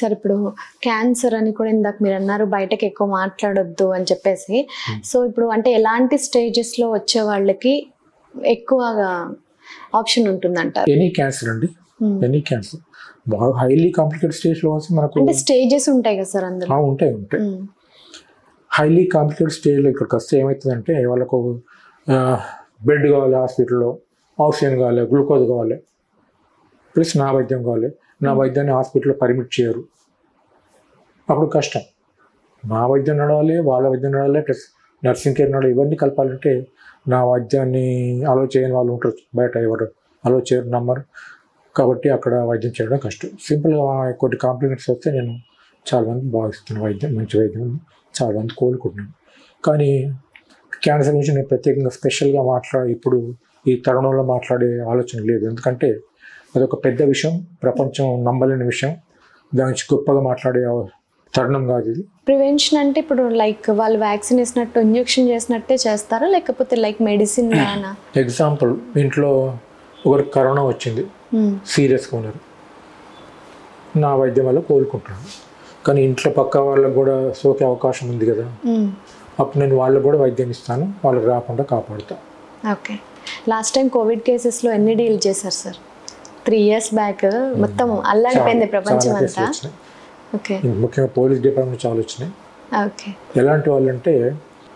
Sir ఇప్పుడు cancer అని కూడా ఇందాక మీరు అన్నారు బయటకు ఎక్కువ మాట్లాడొద్దు అని చెప్పేసి. సో ఇప్పుడు అంటే ఎలాంటి స్టేజెస్లో వచ్చే వాళ్ళకి ఎక్కువగా ఆప్షన్ ఉంటుందంటారు? ఎనీ క్యాన్సర్ అండి, ఎనీ క్యాన్సర్. బాగా హైలీ కాంప్లికేటెడ్ స్టేజ్లో మనకు అంటే స్టేజెస్ ఉంటాయి కదా సార్ అందులో? ఉంటాయి. హైలీ కాంప్లికేటెడ్ స్టేజ్లో ఇక్కడికి వస్తే ఏమవుతుందంటే వాళ్ళకు బెడ్ కావాలి, హాస్పిటల్లో ఆక్సిజన్ కావాలి, గ్లూకోజ్ కావాలి, ప్లస్ నా వైద్యం కావాలి. నా వైద్యాన్ని హాస్పిటల్లో పర్మిట్ చేయరు, అప్పుడు కష్టం. నా వైద్యం నడవాలి, వాళ్ళ వైద్యం నడవాలి, ప్లస్ నర్సింగ్ కేర్ నడవాలి. ఇవన్నీ కలపాలంటే నా వైద్యాన్ని అలో చేయని వాళ్ళు ఉంటారు బయట, ఎవరు అలో చేయరు, నమ్మరు. కాబట్టి అక్కడ వైద్యం చేయడం కష్టం. సింపుల్గా కొన్ని కాంప్లికేషన్స్ వస్తే నేను చాలామంది భావిస్తున్నాను వైద్యం, మంచి వైద్యం, చాలామంది కోలుకుంటున్నాను. కానీ క్యాన్సర్ గురించి నేను ప్రత్యేకంగా స్పెషల్గా ఇప్పుడు ఈ తరుణంలో మాట్లాడే ఆలోచన లేదు. ఎందుకంటే అదొక పెద్ద విషయం, ప్రపంచం నమ్మలేని విషయం. దాని నుంచి గొప్పగా మాట్లాడే తరుణం కాదు ఇది. ప్రివెన్షన్ అంటే ఇప్పుడు లైక్ వాళ్ళు వ్యాక్సిన్ వేసినట్టు ఇంజెక్షన్ చేసినట్టే చేస్తారా, లేకపోతే లైక్ మెడిసిన్ లానా? ఎగ్జాంపుల్, ఇంట్లో ఒకరికి కరోనా వచ్చింది, సీరియస్గా ఉన్నారు, నా వైద్యం వల్ల కోలుకుంటున్నాను. కానీ ఇంట్లో పక్క వాళ్ళకు కూడా సోకే అవకాశం ఉంది కదా, అప్పుడు నేను వాళ్ళకు కూడా వైద్యం ఇస్తాను, వాళ్ళకి రాకుండా కాపాడుతా. ఓకే. లాస్ట్ టైం కోవిడ్ కేసెస్లో ఎన్ని డీల్ చేశారు సార్? 3 years బ్యాక్ మొత్తం అల్లాడిపోయింది ప్రపంచం అంతా. ఓకే. ముఖ్యంగా పోలీస్ డిపార్ట్మెంట్ చాలా వచ్చినాయి. ఓకే. ఎలాంటి వాళ్ళు అంటే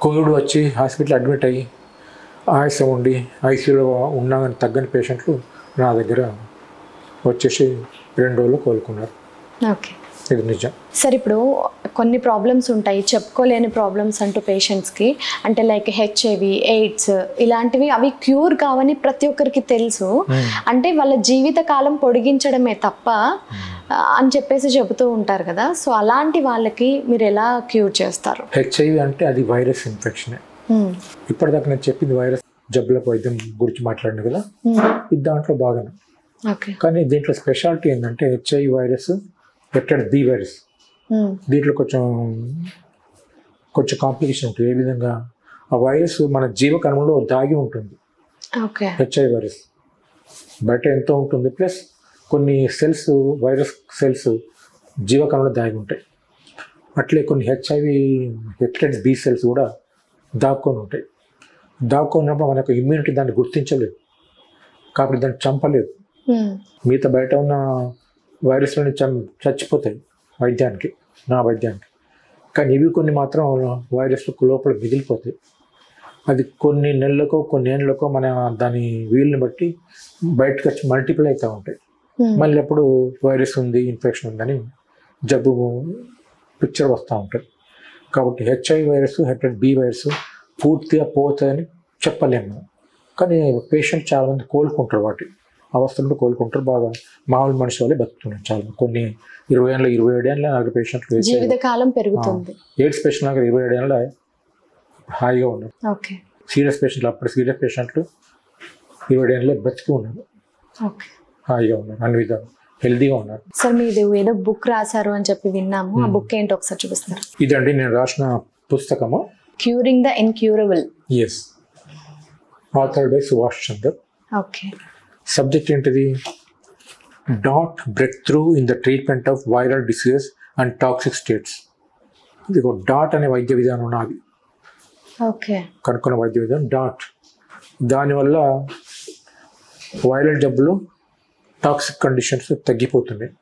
కోవిడ్ వచ్చి హాస్పిటల్ అడ్మిట్ అయ్యి ఆయాసం ఉండి ఐసీయూలో ఉన్నా కానీ తగ్గని పేషెంట్లు నా దగ్గర వచ్చేసి 2 రోజులు కోలుకున్నారు. ఓకే. ఇది నిజం సార్. ఇప్పుడు కొన్ని ప్రాబ్లమ్స్ ఉంటాయి, చెప్పుకోలేని ప్రాబ్లమ్స్ అంటూ పేషెంట్స్కి, అంటే లైక్ హెచ్ఐవి, ఎయిడ్స్ ఇలాంటివి, అవి క్యూర్ కావని ప్రతి ఒక్కరికి తెలుసు. అంటే వాళ్ళ జీవిత కాలం పొడిగించడమే తప్ప అని చెప్పేసి చెబుతూ ఉంటారు కదా. సో అలాంటి వాళ్ళకి మీరు ఎలా క్యూర్ చేస్తారు? హెచ్ఐవి అంటే అది వైరస్ ఇన్ఫెక్షనే. ఇప్పటిదాకా నేను చెప్పింది వైరస్ జబ్బుల వైద్యం గురించి మాట్లాడిన కదా, ఇది దాంట్లో బాగానే. కానీ దీంట్లో స్పెషాలిటీ ఏంటంటే HIV virus, hepatitis B virus, దీంట్లో కొంచెం కాంప్లికేషన్ ఉంటుంది. ఏ విధంగా ఆ వైరస్ మన జీవకణంలో దాగి ఉంటుంది. హెచ్ఐవి వైరస్ బయట ఎంతో ఉంటుంది, ప్లస్ కొన్ని సెల్స్, వైరస్ సెల్స్ జీవకణంలో దాగి ఉంటాయి. అట్లే కొన్ని హెపటైటిస్ బి సెల్స్ కూడా దాక్కొని ఉంటాయి. దాక్కున్నప్పుడు మనకు ఇమ్యూనిటీ దాన్ని గుర్తించలేదు, కాబట్టి దాన్ని చంపలేదు. మిగతా బయట ఉన్న వైరస్లని చచ్చిపోతాయి వైద్యానికి, నా వైద్యానికి. కానీ ఇవి కొన్ని మాత్రం వైరస్లు లోపల మిగిలిపోతాయి. అది కొన్ని నెలలకో కొన్ని ఏళ్ళకో మన దాని వీలుని బట్టి బయటకు వచ్చి మల్టిపుల్ అవుతూ ఉంటాయి. మళ్ళీ ఎప్పుడు వైరస్ ఉంది, ఇన్ఫెక్షన్ ఉందని జబ్బు పిక్చర్ వస్తూ ఉంటుంది. కాబట్టి HIV virus, hepatitis B virus పూర్తిగా పోతుందని చెప్పలేము మనం. కానీ పేషెంట్ చాలామంది కోలుకుంటారు, వాటి అవస్థలను కోలుకుంటారు, బాగా మామూలు మనిషి వాళ్ళే బతుకుతున్నారు. చాలా కొన్ని 20 ఏళ్ళ 27 ఏళ్ళ నాకు పేషెంట్లు జీవితకాలం పెరుగుతుంది. ఎయిడ్స్ పేషెంట్ నాకు 27 ఏళ్ళ హాయిగా ఉన్నారు. సీరియస్ పేషెంట్లు, అప్పుడు సీరియస్ పేషెంట్లు 27 ఏళ్ళ బతికి ఉన్నారు, హాయిగా ఉన్నారు, అన్ని విధాలు హెల్దీగా ఉన్నారు. సార్ మీరు ఏదో బుక్ రాశారు అని చెప్పి విన్నాము, ఆ బుక్ ఏంటో ఒకసారి చూపిస్తారు? ఇదండి నేను రాసిన పుస్తకము, curing the incurable. Yes, author by Subhash Chander. Okay. Subject ఏంటిది? Dot breakthrough in the treatment of viral diseases and toxic states. ఇది ఒక డాట్ అనే వైద్య విధానం నాది. ఓకే. కనుక్కున్న వైద్య విధానం డాట్. దానివల్ల వైరల్ జబ్బులు, టాక్సిక్ కండిషన్స్ తగ్గిపోతున్నాయి.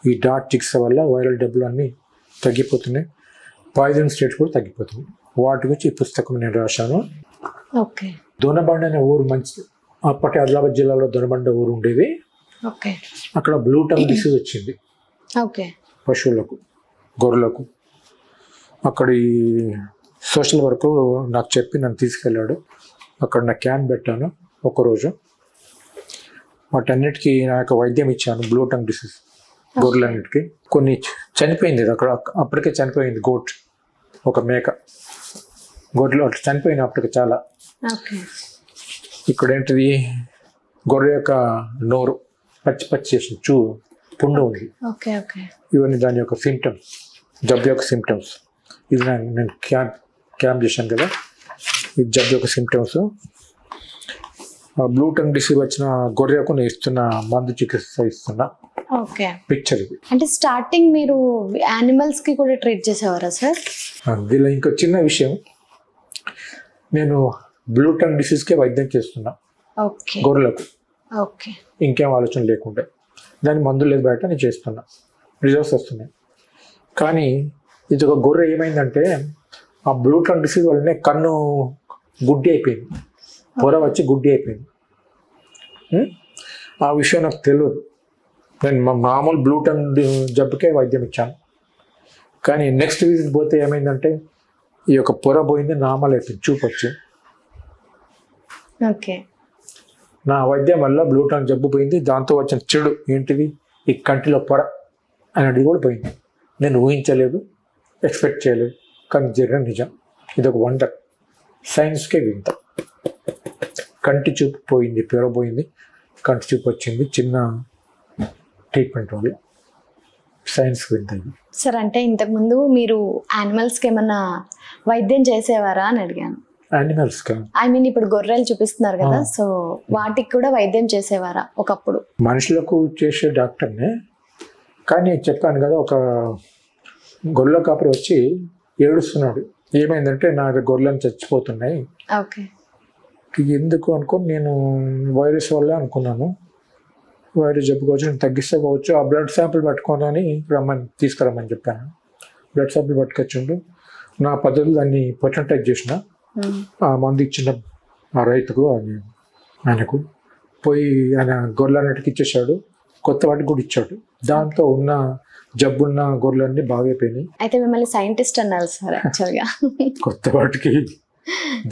ఈ డాట్ చికిత్స వల్ల వైరల్ జబ్బులు అన్నీ తగ్గిపోతున్నాయి, పాయిజన్ స్టేట్స్ కూడా తగ్గిపోతున్నాయి. వాటి గురించి ఈ పుస్తకం నేను రాశాను. ఓకే. దొనబండ అనే ఊరు మంచి, అప్పటి ఆదిలాబాద్ జిల్లాలో దొనబండ ఊరు ఉండేది. ఓకే. అక్కడ బ్లూ టంగ్ డిసీజ్ వచ్చింది. ఓకే. పశువులకు, గొర్రెలకు. అక్కడి సోషల్ వర్క్ నాకు చెప్పి నన్ను తీసుకెళ్ళాడు. అక్కడ నా క్యాంప్ పెట్టాను ఒకరోజు. వాటన్నిటికీ నాకు వైద్యం ఇచ్చాను. బ్లూ టంగ్ డిసీజ్ గొర్రెలన్నిటికీ. కొన్ని చనిపోయింది అక్కడ, అప్పటికే చనిపోయింది. గోట్, ఒక మేక, గొర్రెలు అట్లా చనిపోయింది అప్పటికి చాలా. ఇక్కడ ఏంటిది, గొర్రె యొక్క నోరు పచ్చి పచ్చి చేసి పుండు ఉంది. ఇవన్నీ దాని యొక్క సిమ్టమ్స్, జబ్బు యొక్క సిమ్టమ్స్. ఇది నేను క్యాంప్ చేశాను కదా, ఇది జబ్బు యొక్క సిమ్టమ్స్. బ్లూ టంగ్ డిసీజ్ వచ్చిన గొర్రెకు నేను ఇస్తున్న మందు చికిత్స ఇస్తున్నా. ఓకే. పిక్చర్ ఇది. అంటే స్టార్టింగ్ మీరు యానిమల్స్ కి కూడా ట్రీట్ చేసేవారా సార్? అందులో ఇంకో చిన్న విషయం, నేను బ్లూ టంగ్ డిసీజ్కే వైద్యం చేస్తున్నా ఓకే. గొర్రెలకు. ఓకే. ఇంకేం ఆలోచన లేకుండా దాని మందులు లేదు బయట నేను చేస్తున్నా, రిజల్ట్స్ వస్తున్నాయి. కానీ ఇది ఒక గొర్రె ఏమైందంటే ఆ బ్లూ టంగ్ డిసీజ్ వల్లనే కన్ను గుడ్డి అయిపోయింది, పొర వచ్చి గుడ్డి అయిపోయింది. ఆ విషయం నాకు తెలియదు. నేను మామూలు బ్లూ టంగ్ జబ్బుకే వైద్యం ఇచ్చాను. కానీ నెక్స్ట్ విజిట్ పోతే ఏమైందంటే ఈ యొక్క పొర పోయింది, నార్మల్ అయిపోయింది, చూపు వచ్చింది. ఓకే. నా వైద్యం వల్ల బ్లూ టంగ్ జబ్బు పోయింది. దాంతో వచ్చిన చెడు ఏంటిది, ఈ కంటిలో పొర అనేది కూడా పోయింది. నేను ఊహించలేదు, ఎక్స్పెక్ట్ చేయలేదు, కానీ జరిగిన నిజం. ఇది ఒక వండర్, సైన్స్కే వింత. కంటి చూపు పోయింది, పొర పోయింది, కంటి చూపు వచ్చింది, చిన్న ట్రీట్మెంట్ వల్ల. సైన్స్ వింత ఇది. సార్ అంటే ఇంతకుముందు మీరు యానిమల్స్కి ఏమన్నా వైద్యం చేసేవారా అని అడిగాను. యానిమల్స్ ఐ మీన్ ఇప్పుడు గొర్రెలు చూపిస్తున్నారు కదా, సో వాటికి కూడా వైద్యం చేసేవారా ఒకప్పుడు? మనుషులకు చేసే డాక్టర్నే, కానీ చెప్పాను కదా, ఒక గొర్రెల కాపరి వచ్చి ఏడుస్తున్నాడు. ఏమైందంటే నా గొర్రెలను చచ్చిపోతున్నాయి. ఓకే. ఎందుకు అనుకుని నేను వైరస్ వల్ల అనుకున్నాను. వైరస్ జబ్బుకోవచ్చు, నేను తగ్గిస్తే పోవచ్చు, ఆ బ్లడ్ శాంపిల్ పట్టుకోనని తీసుకురమ్మని చెప్పాను. బ్లడ్ శాంపిల్ పట్టుకొచ్చిండు. నా పద్ధతులు దాన్ని పర్సంటేజ్ చేసిన, ఆ మందు ఇచ్చిన ఆ రైతుకు ఆయనకు పోయి ఆయన గొర్రెలన్నిటికి ఇచ్చేసాడు, కొత్త వాటికి కూడా ఇచ్చాడు. దాంతో ఉన్న జబ్బున్న గొర్రెలన్నీ బాగైపోయినాయి. అయితే మిమ్మల్ని సైంటిస్ట్ అన్నారు సార్ యాక్చువల్గా. కొత్త వాటికి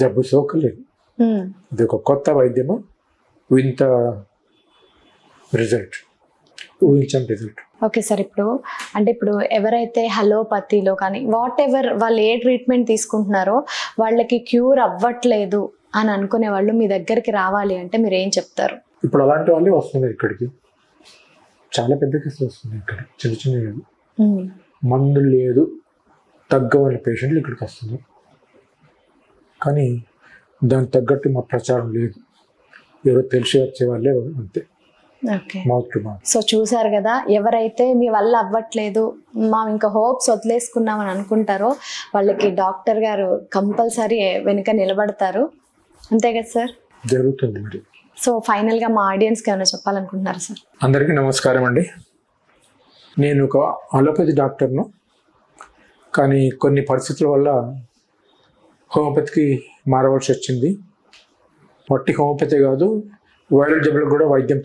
జబ్బు సోకలేదు. ఇది ఒక కొత్త వైద్యము, వింత రిజల్ట్, ఊహించని రిజల్ట్. ఓకే సార్, ఇప్పుడు ఎవరైతే హలోపతిలో కానీ వాట్ ఎవర్ వాళ్ళు ఏ ట్రీట్మెంట్ తీసుకుంటున్నారో వాళ్ళకి క్యూర్ అవ్వట్లేదు అని అనుకునే వాళ్ళు మీ దగ్గరికి రావాలి అంటే మీరు ఏం చెప్తారు? ఇప్పుడు అలాంటి వాళ్ళే వస్తున్నారు ఇక్కడికి, చాలా పెద్ద కేసులు వస్తున్నాయి ఇక్కడ, చిన్న చిన్న మందు లేదు తగ్గవని పేషెంట్లు ఇక్కడికి వస్తున్నారు. కానీ దానికి తగ్గట్టు మా ప్రచారం లేదు, ఎవరో తెలిసి వచ్చే వాళ్ళే అంతే. Okay. Mouth to mouth. So చూసారు కదా, ఎవరైతే మీ వల్ల అవ్వట్లేదు, మా ఇంకా హోప్స్ వదిలేసుకున్నామని అనుకుంటారో వాళ్ళకి డాక్టర్ గారు కంపల్సరీ వెనుక నిలబడతారు. అంతే కదా సార్? జరుగుతుంది మరి. సో ఫైనల్గా మా ఆడియన్స్కి ఏమైనా చెప్పాలనుకుంటున్నారు సార్? అందరికీ నమస్కారం అండి. నేను ఒక అలోపతి డాక్టర్ను, కానీ కొన్ని పరిస్థితుల వల్ల హోమియోపతికి మారవలసి వచ్చింది. వట్టి హోమియోపతి కాదు, వైరల్ జబ్బులకు కూడా వైద్యం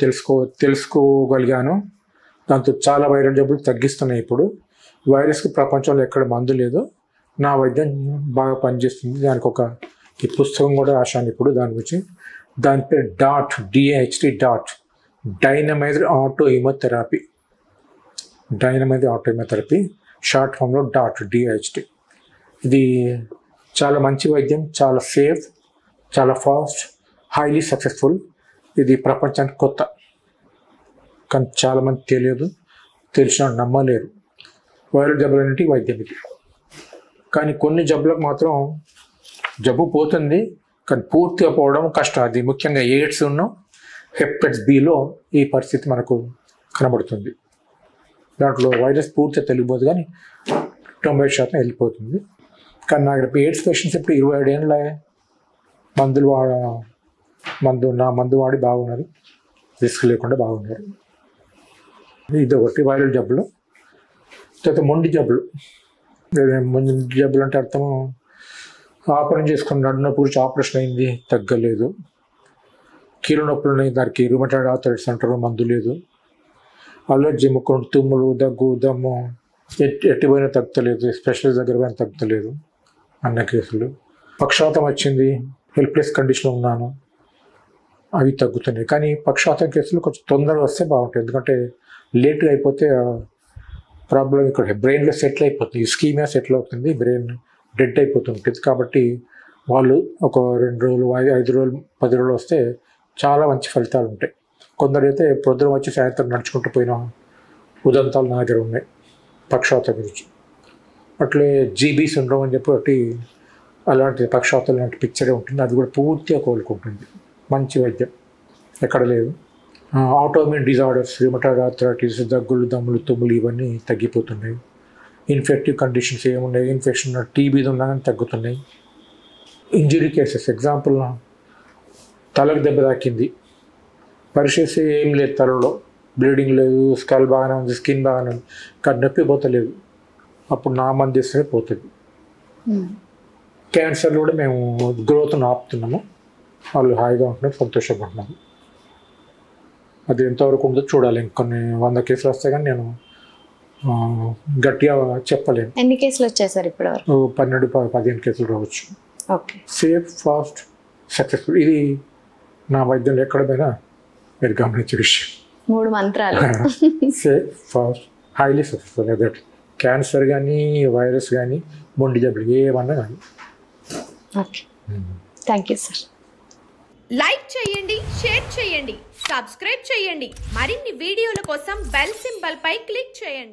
తెలుసుకోగలిగాను. దాంతో చాలా వైరల్ జబ్బులు తగ్గిస్తున్నాయి. ఇప్పుడు వైరస్కి ప్రపంచంలో ఎక్కడ మందు లేదు, నా వైద్యం బాగా పనిచేస్తుంది. దానికి ఒక ఈ పుస్తకం కూడా రాశాను ఇప్పుడు దాని గురించి. దాని పేరు DAHT, డైనమైజ్డ్ ఆటో హిమోథెరపీ. డైనమైజ్డ్ ఆటో హిమోథెరపీ షార్ట్ ఫామ్లో DAHT. ఇది చాలా మంచి వైద్యం, చాలా సేఫ్, చాలా ఫాస్ట్, హైలీ సక్సెస్ఫుల్. ఇది ప్రపంచానికి కొత్త, కానీ చాలామంది తెలియదు, తెలిసిన నమ్మలేరు. వైరల్ జబ్బులన్నింటికి వైద్యం ఇది. కానీ కొన్ని జబ్బులకు మాత్రం జబ్బు పోతుంది, కానీ పూర్తిగా పోవడం కష్టం. అది ముఖ్యంగా ఎయిడ్స్ ఉన్న హెపటైటిస్ బిలో ఈ పరిస్థితి మనకు కనబడుతుంది. దాంట్లో వైరస్ పూర్తిగా తెలియబోదు, కానీ 90% వెళ్ళిపోతుంది. కానీ నాకు ఎయిడ్స్ పేషెంట్స్ ఇప్పుడు 27 ఏళ్ళ మందు వాడి బాగున్నారు, రిస్క్ లేకుండా బాగున్నారు. ఇది ఒకటి వైరల్ జబ్బులు. తర్వాత మొండి జబ్బులు. మొండి జబ్బులు అంటే అర్థం, ఆపరేషన్ చేసుకుని నడుము నొప్పి గురించి ఆపరేషన్ అయింది, తగ్గలేదు. కీళ్ళ నొప్పులు ఉన్నాయి, దానికి రుమటాయిడ్ ఆర్థరైటిస్ అంటారు, మందు లేదు. అలర్జీ, ముక్కు తుమ్ములు, దగ్గు, దమ్ము, ఎట్టిపోయినా తగ్గలేదు, స్పెషలిస్ట్ దగ్గర పోయినా తగ్గలేదు అన్న కేసులు. పక్షవాతం వచ్చింది, హెల్ప్లెస్ కండిషన్లో ఉన్నాను, అవి తగ్గుతున్నాయి. కానీ పక్షవాతం కేసులు కొంచెం తొందరగా వస్తే బాగుంటుంది, ఎందుకంటే లేట్గా అయిపోతే ప్రాబ్లం ఇక్కడ బ్రెయిన్లో సెటిల్ అయిపోతుంది, స్కీమియా సెటిల్ అవుతుంది, బ్రెయిన్ డెడ్ అయిపోతుంటుంది. కాబట్టి వాళ్ళు ఒక 2 రోజులు, 5 రోజులు, 10 రోజులు వస్తే చాలా మంచి ఫలితాలు ఉంటాయి. కొందరైతే పొద్దున వచ్చి సాయంత్రం నడుచుకుంటూ పోయిన ఉదంతాలు నా దగ్గర ఉన్నాయి పక్షవాతం గురించి. అట్లే జీబీ సిండ్రోమ్ అని చెప్పి ఒకటి, అలాంటి పక్షవాతం లాంటి పిక్చరే ఉంటుంది, అది కూడా పూర్తిగా కోలుకుంటుంది. మంచి వైద్యం ఎక్కడ లేదు. ఆటోఇమ్యూన్ డిజార్డర్స్, రిమటాయిడ్ ఆర్థరైటిస్, దగ్గులు, దమ్ములు, తుమ్ములు ఇవన్నీ తగ్గిపోతున్నాయి. ఇన్ఫెక్టివ్ కండిషన్స్ ఏమున్నాయి, ఇన్ఫెక్షన్ టీబీ ఉన్నా కానీ తగ్గుతున్నాయి. ఇంజరీ కేసెస్, ఎగ్జాంపుల్ తలకు దెబ్బ తాకింది, పరిచేసి ఏం లేదు, తలలో బ్లీడింగ్ లేదు, స్కల్ బాగానే ఉంది, స్కిన్ బాగానే ఉంది, కానీ నొప్పి పోతలేదు, అప్పుడు నా మంది ఇస్తే పోతుంది. క్యాన్సర్లో కూడా మేము గ్రోత్ను ఆపుతున్నాము, వాళ్ళు హాయిగా ఉంటున్నారు, సంతోషంగా ఉంటున్నారు. అది ఎంతవరకు ఉందో చూడాలి. ఇంకొన్ని 100 కేసులు వస్తే కానీ నేను గట్టిగా చెప్పలేను. ఎన్ని కేసులు వచ్చాయి సార్ ఇప్పుడు? 12-15 కేసులు రావచ్చు. ఓకే. Safe, fast, successful. ఇది నా వైద్యంలో ఎక్కడ పోయినా మీరు గమనించే విషయం. 3 మంత్రాలు. Safe, fast, highly successful. That cancer కానీ, వైరస్ కానీ, మొండి జబ్బులు ఏమన్నా కానీ. Okay, thank you sir. Like చేయండి, షేర్ చేయండి, సబ్స్క్రైబ్ చేయండి. మరిన్ని వీడియోల కోసం బెల్ సింబల్ పై క్లిక్ చేయండి.